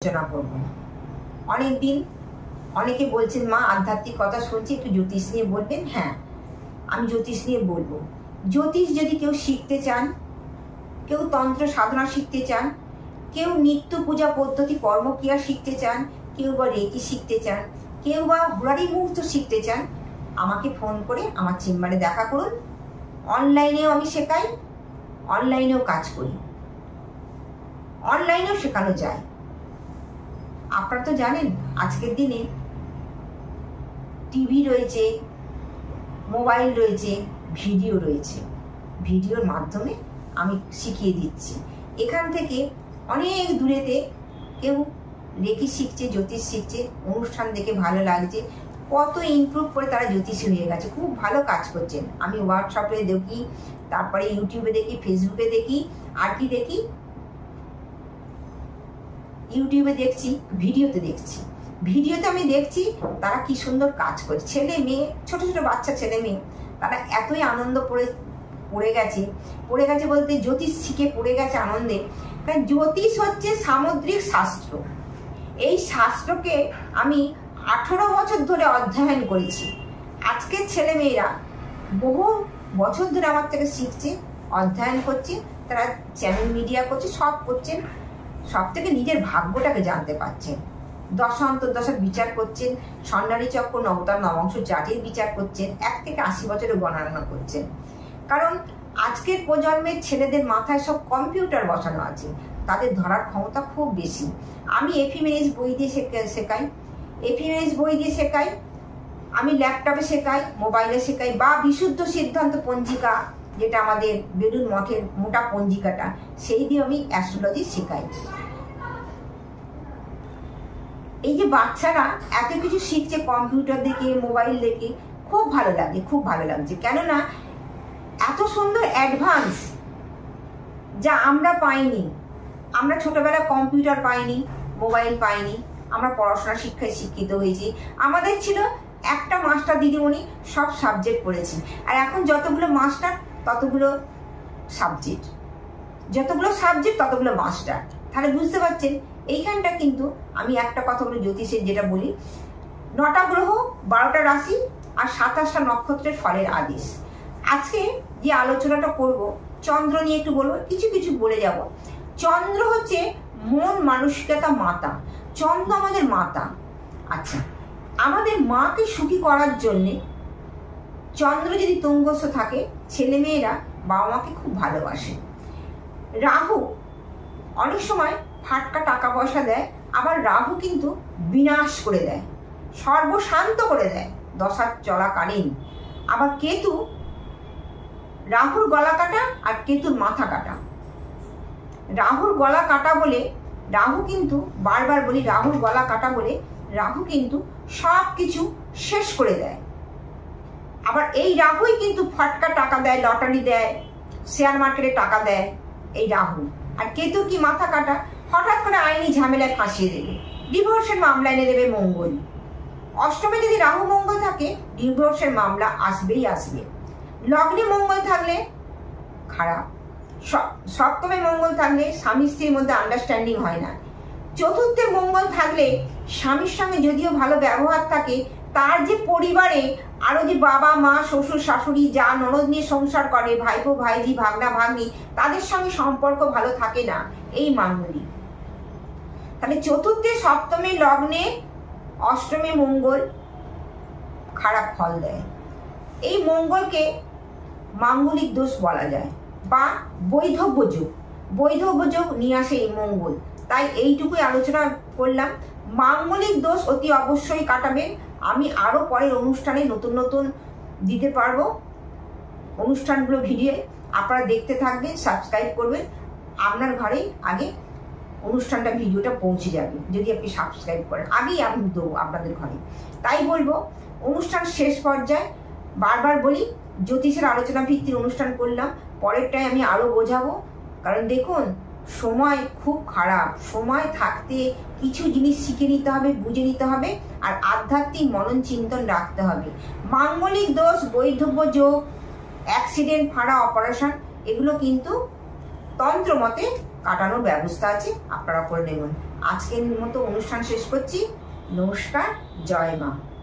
আলোচনা করব। অনেকদিন অনেকে বলছেন মা আধ্যাত্মিক কথা শুনছি, একটু জ্যোতিষ নিয়ে বলবেন। হ্যাঁ, আমি জ্যোতিষ নিয়ে বলবো। জ্যোতিষ যদি কেউ শিখতে চান, কেউ তন্ত্র সাধনা শিখতে চান, কেউ নিত্য পূজা পদ্ধতি কর্মক্রিয়া শিখতে চান, কেউ বা রেকি শিখতে চান, কেউ বা হুরারি মুহূর্ত শিখতে চান, আমাকে ফোন করে আমার চেম্বারে দেখা করুন। অনলাইনেও আমি শেখাই, অনলাইনেও কাজ করি, অনলাইনেও শেখানো যায়। আপনারা তো জানেন আজকের দিনে টিভি রয়েছে, মোবাইল রয়েছে, ভিডিও রয়েছে। ভিডিওর মাধ্যমে আমি শিখিয়ে দিচ্ছি। এখান থেকে অনেক দূরেতে কেউ রেকি শিখছে, জ্যোতিষ শিখছে, অনুষ্ঠান দেখে ভালো লাগছে, কত ইমপ্রুভ করে তারা জ্যোতিষী হয়ে গেছে, খুব ভালো কাজ করছেন। আমি হোয়াটসঅ্যাপে দেখি, তারপরে ইউটিউবে দেখি, ফেসবুকে দেখি, আর কি দেখি, ইউটিউবে দেখছি, ভিডিওতে দেখছি। ভিডিওতে আমি দেখছি তারা কি সুন্দর কাজ করে। ছেলে মেয়ে, ছোট ছোট বাচ্চা ছেলে মেয়ে, তারা এতই আনন্দ পড়ে গেছে বলতে জ্যোতিষ শিখে পড়ে গেছে আনন্দে। কারণ জ্যোতিষ হচ্ছে সামুদ্রিক শাস্ত্র। এই শাস্ত্রকে আমি 18 বছর ধরে অধ্যয়ন করেছি। আজকের ছেলে মেয়েরা বহু বছর ধরে আমার থেকে শিখছে, অধ্যয়ন করছে, তারা চ্যানেল মিডিয়া করছে, সব করছেন। সব থেকে নিজের ভাগ্যটাকে জানতে পারছেন। দশা অন্তর্দশার বিচার করছেন, স্বর্ণালী চক্র নবতার নবাংশ জাতির বিচার করছেন, 1 থেকে 80 বছরে গণনা করছেন। কারণ আজকের প্রজন্মের ছেলেদের মাথায় সব কম্পিউটার বসানো আছে, তাদের ধরার ক্ষমতা খুব বেশি। আমি এফিমেনিস বই দিয়ে শেখাই, এফিমেনিস বই দিয়ে শেখাই, আমি ল্যাপটপে শেখাই, মোবাইলে শেখাই, বা বিশুদ্ধ সিদ্ধান্ত পঞ্জিকা, যেটা আমাদের বেলুন মঠের মোটা পঞ্জিকাটা, সেই দিয়ে আমি অ্যাস্ট্রোলজি শেখাই। এই যে বাচ্চারা এত কিছু শিখছে কম্পিউটার দেখে, মোবাইল দেখে, খুব ভালো লাগে, খুব ভালো লাগছে। কেননা এত সুন্দর অ্যাডভান্স যা আমরা পাইনি। আমরা ছোটবেলায় কম্পিউটার পাইনি, মোবাইল পাইনি, আমরা পড়াশোনা শিক্ষায় শিক্ষিত হয়েছি। আমাদের ছিল একটা মাস্টার দিদিমণি, সব সাবজেক্ট পড়েছি। আর এখন যতগুলো মাস্টার ততগুলো সাবজেক্ট, যতগুলো সাবজেক্ট ততগুলো মাস্টার। তাহলে বুঝতে পারছেন এইখানটা কিন্তু আমি একটা কথা বলি, জ্যোতিষের যেটা বলি, 9টা গ্রহ, 12টা রাশি আর 27টা নক্ষত্রের ফলের আদেশ। আজকে যে আলোচনাটা করব, চন্দ্র নিয়ে একটু বলবো, কিছু বলে যাব। চন্দ্র হচ্ছে মন মানসিকতা মাতা, চন্দ্র আমাদের মাতা। আচ্ছা, আমাদের মাকে সুখী করার জন্যে চন্দ্র যদি তুঙ্গস্থ থাকে, ছেলেমেয়েরা বাবা মাকে খুব ভালোবাসে। রাহু অনেক সময় ফাটকা টাকা পয়সা দেয়, আবার রাহু কিন্তু বিনাশ করে দেয়, সর্বশান্ত করে দেয় দশার চলাকালীন। আবার কেতু, রাহুর গলা কাটা আর কেতুর মাথা কাটা। রাহুর গলা কাটা বলে, রাহু কিন্তু, বারবার বলি, রাহুর গলা কাটা বলে রাহু কিন্তু সব কিছু শেষ করে দেয়। আবার এই রাহুই কিন্তু ফাটকা টাকা দেয়, লটারি দেয়, শেয়ার মার্কেটে টাকা দেয়, এই রাহু। আর কেতু কি মাথা কাটা, হঠাৎ করে আইনি ঝামেলায় ফাঁসিয়ে দেবে, ডিভোর্সের মামলা এনে দেবে মঙ্গল। অষ্টমে যদি রাহু মঙ্গল থাকে, ডিভোর্সের মামলা আসবেই আসবে। লগ্নে মঙ্গল থাকলে খারাপ, সপ্তমে মঙ্গল থাকলে স্বামী স্ত্রীর মধ্যে আন্ডারস্ট্যান্ডিং হয় না। চতুর্থে মঙ্গল থাকলে স্বামীর সঙ্গে যদিও ভালো ব্যবহার থাকে, তার যে পরিবারে আরো যে বাবা মা, শ্বশুর শাশুড়ি, যা ননদ নিয়ে সংসার করে, ভাইপো ভাইজি, ভাগনা ভাগ্নি, তাদের সঙ্গে সম্পর্ক ভালো থাকে না এই মাঙ্গলিক। তাহলে চতুর্থে, সপ্তমে, লগ্নে, অষ্টমে মঙ্গল খারাপ ফল দেয়। এই মঙ্গলকে মাঙ্গলিক দোষ বলা যায়, বা বৈধব্য যোগ, বৈধব্য যোগ নিয়ে আসে এই মঙ্গল। তাই এইটুকুই আলোচনা করলাম। মাঙ্গলিক দোষ অতি অবশ্যই কাটাবেন। আমি আরো পরের অনুষ্ঠানে নতুন নতুন দিতে পারবো অনুষ্ঠানগুলো, ভিডিও আপনারা দেখতে থাকবেন, সাবস্ক্রাইব করবেন। আপনার ঘরেই আগে অনুষ্ঠানটা, ভিডিওটা পৌঁছে যাবে যদি আপনি সাবস্ক্রাইব করেন, আগেই আমি দেবো আপনাদের ঘরে। তাই বলবো, অনুষ্ঠান শেষ পর্যায়ে বারবার বলি, জ্যোতিষের আলোচনা ভিত্তিক অনুষ্ঠান করলাম, পরেরটাই আমি আরো বোঝাবো। কারণ দেখুন, সময় খুব খারাপ, সময় থাকতে কিছু জিনিস শিখে নিতে হবে, বুঝে নিতে হবে, আর আধ্যাত্মিক মনন চিন্তন রাখতে হবে। মাঙ্গলিক দোষ, বৈধব্য যোগ, অ্যাক্সিডেন্ট, ফাঁড়া, অপারেশন, এগুলো কিন্তু তন্ত্র মতে কাটানোর ব্যবস্থা আছে, আপনারা করে নেবেন। আজকের মতো অনুষ্ঠান শেষ করছি। নমস্কার, জয় মা।